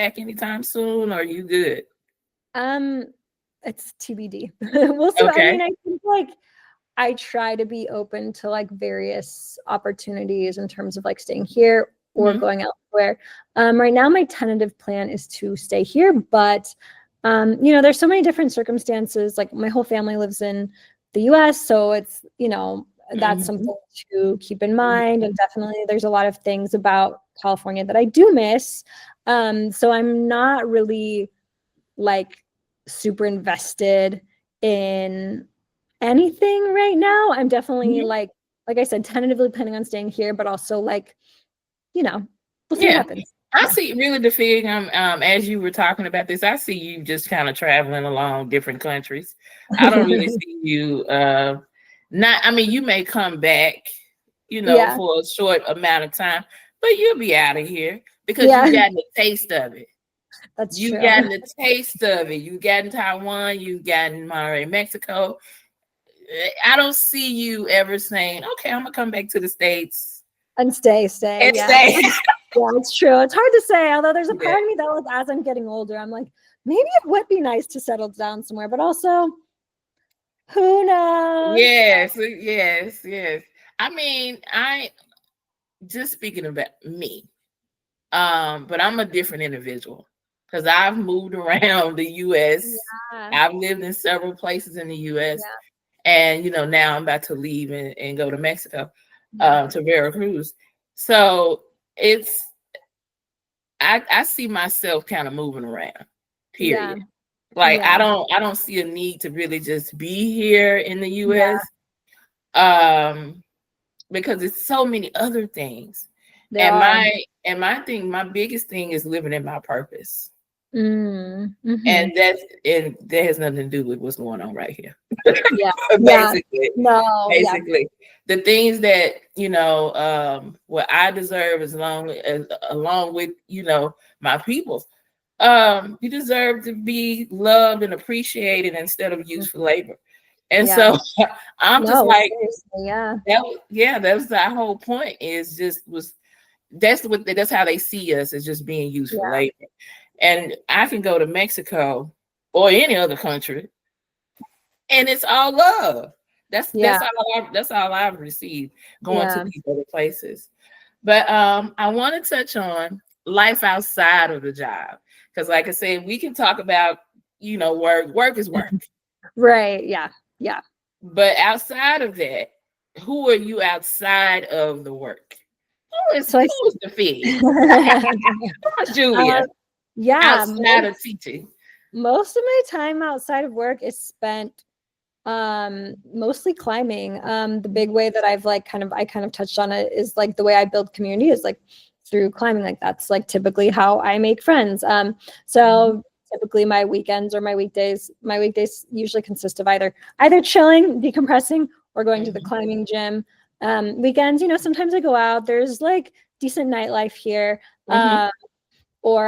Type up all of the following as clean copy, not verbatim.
back anytime soon, or are you good? Um, it's TBD. We'll see. I Okay. mean, I think like I try to be open to like various opportunities in terms of like staying here or Mhm. going elsewhere. Right now, my tentative plan is to stay here, but there's so many different circumstances. Like my whole family lives in the US, so it's, that's Mhm. something to keep in Mhm. mind. And definitely there's a lot of things about California that I do miss. So I'm not really like super invested in anything right now. I'm definitely Mhm. like I said, tentatively planning on staying here, but also like, you know, we'll see what Yeah. happens. I Yeah. see really the fig as you were talking about this, I see you just kind of traveling along different countries. I don't really see you not I mean you may come back, Yeah. for a short amount of time, but you'll be out of here because Yeah. you've gotten a taste of it. That's You've true. gotten the taste of it. You've gotten Taiwan, you've gotten Monterrey, Mexico. I don't see you ever saying, okay, I'm gonna come back to the States And stay. and Yeah. stay. Yeah, it's true. It's hard to say, although there's a Yeah. part of me that like as I'm getting older, I'm like, maybe it would be nice to settle down somewhere, but also who knows? Yes. I mean, I just speaking about me, but I'm a different individual because I've moved around the US. Yeah. I've lived in several places in the US, Yeah. and now I'm about to leave and go to Mexico, Yeah. to Veracruz. So it's I see myself kind of moving around, Yeah. period. Like Yeah. I don't see a need to really just be here in the Yeah. US. Um because it's so many other things. There And are. my biggest thing is living in my purpose. Mm-hmm. And that has nothing to do with what's going on right here. Yeah. Yeah. basically, No, yeah. basically, the things that what I deserve, as long as along with my people, you deserve to be loved and appreciated instead of used for labor. And Yeah. so I'm just No, like seriously, yeah. yeah, that's the whole point. Is just was that's how they see us, as just being used for Yeah. labor. And I can go to Mexico or any other country, and it's all love. Yeah. That's all I've received going to Yeah. these other places. But I want to touch on life outside of the job, because, like I said, we can talk about work. Work is work, Right. Yeah. Yeah. but outside of that, who are you outside of the work? So I Who is the fig? Who's um, Julia yeah, outside of teaching? most of my time outside of work is spent mostly climbing. The big way that I kind of touched on it is like the way I build community is like through climbing. Like that's like typically how I make friends. Mhm. So typically my weekends or my weekdays usually consist of either chilling, decompressing, or going to the Mhm. climbing gym. Weekends, sometimes I go out. There's like decent nightlife here. Mhm. Or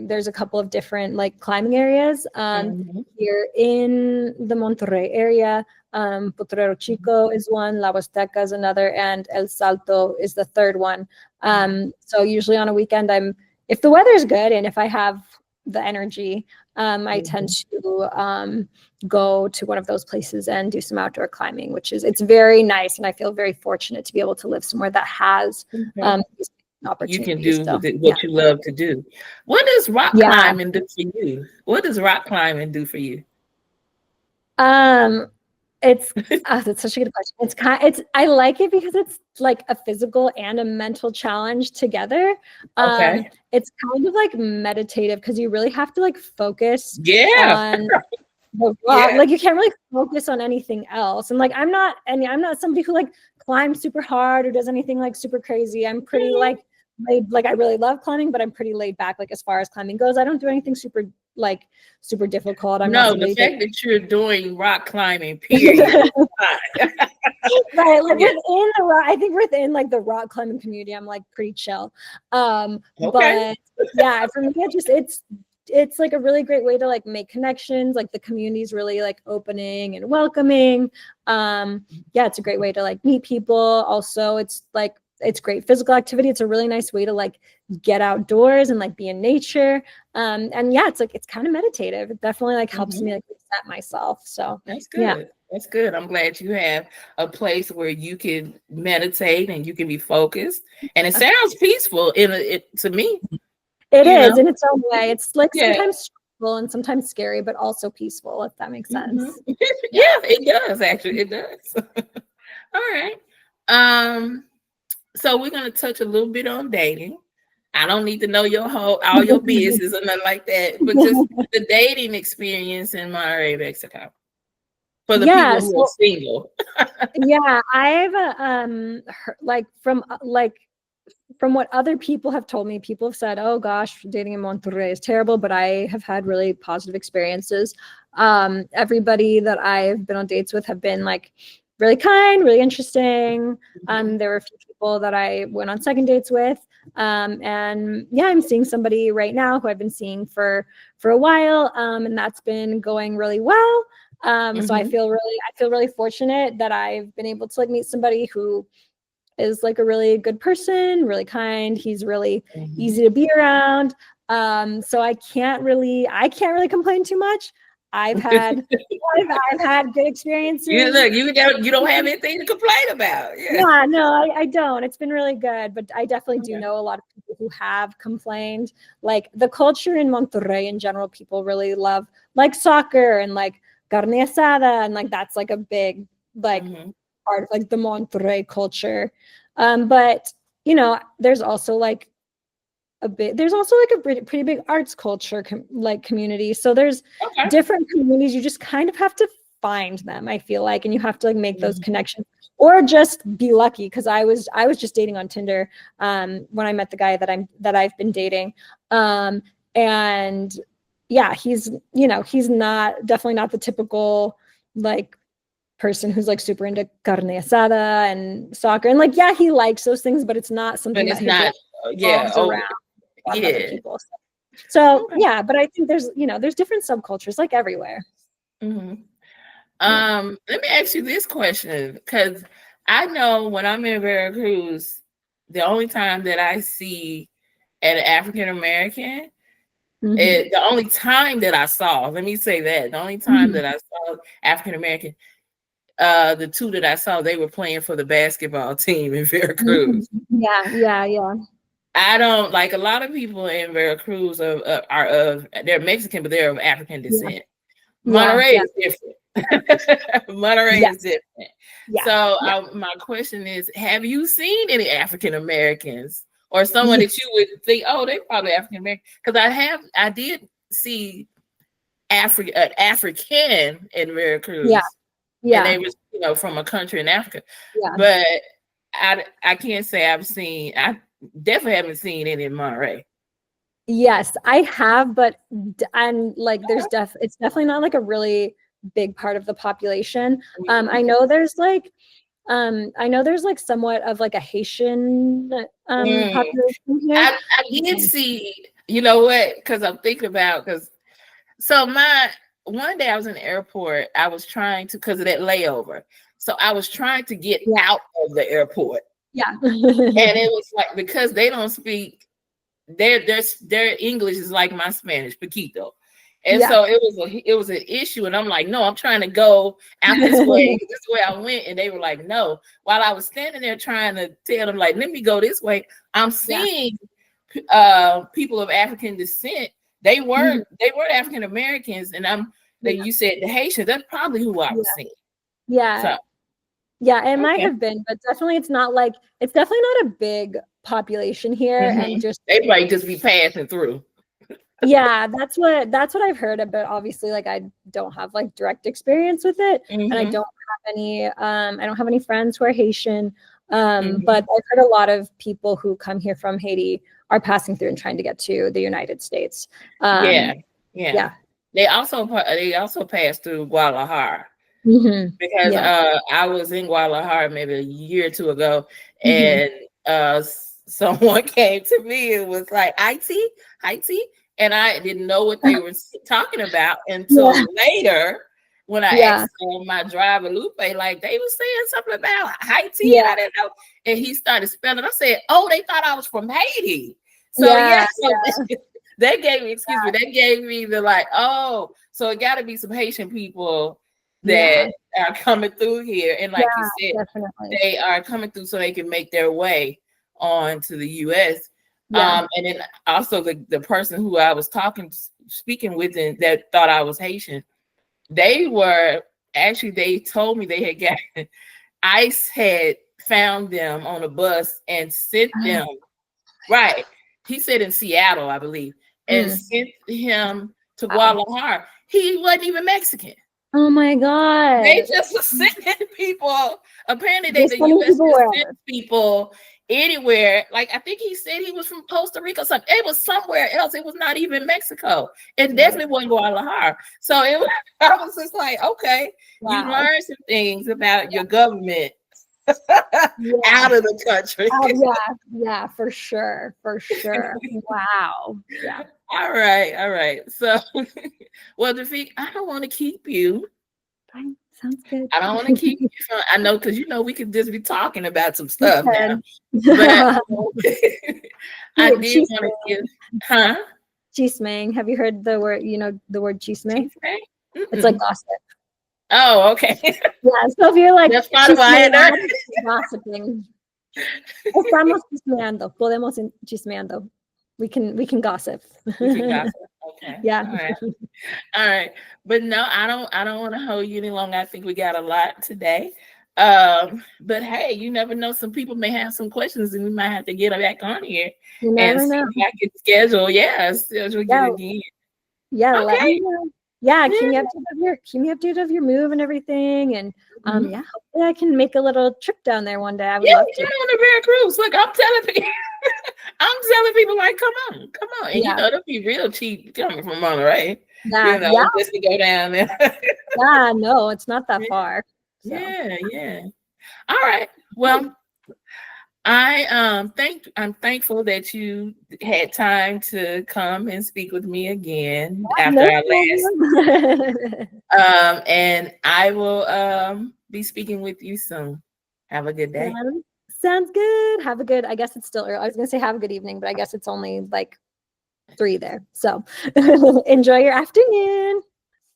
there's a couple of different like climbing areas Mhm. here in the Monterrey area. Potrero Chico is one, La Huasteca is another, and El Salto is the third one. So usually on a weekend, if the weather's good and if I have the energy, I tend Mhm. to go to one of those places and do some outdoor climbing, it's very nice. And I feel very fortunate to be able to live somewhere that has Okay. these You can opportunities. do So yeah. what you love to do. What does rock Yeah. climbing do for you? What does rock climbing do for you? Um, that's such a good question. I like it because it's like a physical and a mental challenge together. Okay. It's kind of like meditative because you really have to like focus Yeah. on the rock. Yeah. Like you can't really focus on anything else. And like I'm not somebody who like climbs super hard or does anything like super crazy. I'm pretty Mhm. like I really love climbing, but I'm pretty laid back like as far as climbing goes. I don't do anything like super difficult. I'm not No, the somebody that fact that you're doing rock climbing, period, is fine. right, like Yeah. within the rock, I think within like the rock climbing community, I'm like pretty chill. Okay. But yeah, for me, it's like a really great way to like make connections. Like the community's really like opening and welcoming. Yeah, it's a great way to like meet people. Also, it's great physical activity. It's a really nice way to like get outdoors and like be in nature. And yeah, it's kind of meditative. It definitely like helps me like reset myself. So That's yeah. good. That's good. I'm glad you have a place where you can meditate and you can be focused. And it sounds peaceful to me, It you is know. in its own way. It's like Yeah. sometimes stressful and sometimes scary, but also peaceful, if that makes sense. Yeah, it does actually. It does. All right. Um, so we're gonna touch a little bit on dating. I don't need to know all your business or nothing like that, but just the dating experience in Monterrey, Mexico, for the Yeah. people who are So single. yeah, I've like from what other people have told me, people have said, "Oh gosh, dating in Monterrey is terrible," but I have had really positive experiences. Everybody that I've been on dates with have been like really kind, really interesting. There were a few people that I went on second dates with, and yeah, I'm seeing somebody right now who I've been seeing for a while, and that's been going really well. So I feel really fortunate that I've been able to like meet somebody who is like a really good person, really kind. He's really easy to be around. So I can't really complain too much. I've had I've had good experiences. You don't have anything to complain about. Yeah. Yeah, no, I don't. It's been really good, but I definitely do know a lot of people who have complained. Like the culture in Monterrey in general, people really love like soccer and like carne asada, and like that's like a big like part of like the Monterrey culture. But you know, there's also like a pretty big arts culture like community. So there's different communities. You just kind of have to find them, I feel like, and you have to like make those connections or just be lucky. Cause I was just dating on Tinder when I met the guy that I've been dating. And yeah, he's definitely not the typical like person who's like super into carne asada and soccer. And like, yeah, he likes those things, but it's not something But it's that his not, life revolves around a lot of other people. So yeah, but I think there's different subcultures like everywhere. Let me ask you this question, because I know when I'm in Veracruz, the only time that I see an African American, the only time that I saw, let me say that, the only time that I saw African American, the two that I saw, they were playing for the basketball team in Veracruz. Yeah. I don't like a lot of people in Veracruz they're Mexican, but they're of African descent. Monterrey is different. Monterrey is different. So my question is, have you seen any African Americans or someone that you would think, oh, they're probably African American? Because I did see African in Veracruz. And they was, from a country in Africa. But I can't say I definitely haven't seen any in Monterrey. Yes, I have, but and like it's definitely not like a really big part of the population. I know there's like somewhat of like a Haitian population here. I did see, you know what? Because I'm thinking about one day I was in the airport. I was trying to, because of that layover. So I was trying to get out of the airport. Yeah. And it was like, because they don't speak, their English is like my Spanish, poquito. And so it was an issue. And I'm like, no, I'm trying to go out this way. This way I went. And they were like, no. While I was standing there trying to tell them, like, let me go this way, I'm seeing people of African descent. They were African Americans, and you said the Haitians. That's probably who I was seeing. Yeah. So, yeah, it might have been, but definitely it's definitely not a big population here. And just they might just be passing through. Yeah, that's what I've heard about. Obviously, like I don't have like direct experience with it, and I don't have any friends who are Haitian. But I've heard a lot of people who come here from Haiti are passing through and trying to get to the United States. Yeah. They also pass through Guadalajara. Because I was in Guadalajara maybe a year or two ago, and someone came to me and was like, IT, and I didn't know what they were talking about until later when I asked my driver Lupe, like they were saying something about Haiti, and I didn't know. And he started spelling. I said, "Oh, they thought I was from Haiti." So Yeah, they gave me, excuse me, they gave me the like, oh, so it got to be some Haitian people yeah, that are coming through here, and like you yeah, said, definitely. they are coming through so they can make their way on to the U.S. Yeah. And then also the person who I was speaking with, and that thought I was Haitian, they were actually, they told me they had got ICE had found them on a bus and sent them, right. He said in Seattle, I believe, and Mm. sent him to Wow. Guadalajara. He wasn't even Mexican. Oh my God. They just were sending people. Apparently, Just the sending U.S. people just wherever. sent people anywhere. Like I think he said he was from Costa Rica or something. It was somewhere else. It was not even Mexico. It definitely wasn't Guadalajara. So it was, I was just like, okay, you Wow. learn some things about your government Yeah. out of the country. Yeah, for sure. For sure. Wow. Yeah. All right. So, well, Dafiq, I don't want to keep you. Fine. Sounds good. I don't want to keep you from, I know, because we could just be talking about some stuff now. Okay. But I Dude, did want to give, huh? chismeng. Have you heard the word, the word chisme? It's like gossip. Oh, okay. Yeah, so if you're like That's part of why gossiping. Estamos chismeando. Podemos chismeando. We can gossip. We can gossip. Okay. Yeah. All right. But no, I don't want to hold you any longer. I think we got a lot today. But hey, you never know. Some people may have some questions, and we might have to get back on here You and never see know. if I can schedule. Yeah, schedule Yeah. it again. Yeah, Okay. let me know. Yeah, keep me updated of your move and everything. And yeah, hopefully I can make a little trip down there one day. I would love to. Get on the Veracruz. Look, I'm telling people, like, come on. And they'll be real cheap coming from Monterrey. Yeah. Just to go down there. Yeah, no, it's not that far. So. Yeah. All right. Well, I'm thankful that you had time to come and speak with me again after our last. And I will be speaking with you soon. Have a good day. Sounds good. Have a good, I guess it's still early. I was gonna say have a good evening, but I guess it's only like 3 there. So enjoy your afternoon.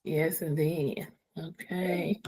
Yes, indeed. Okay.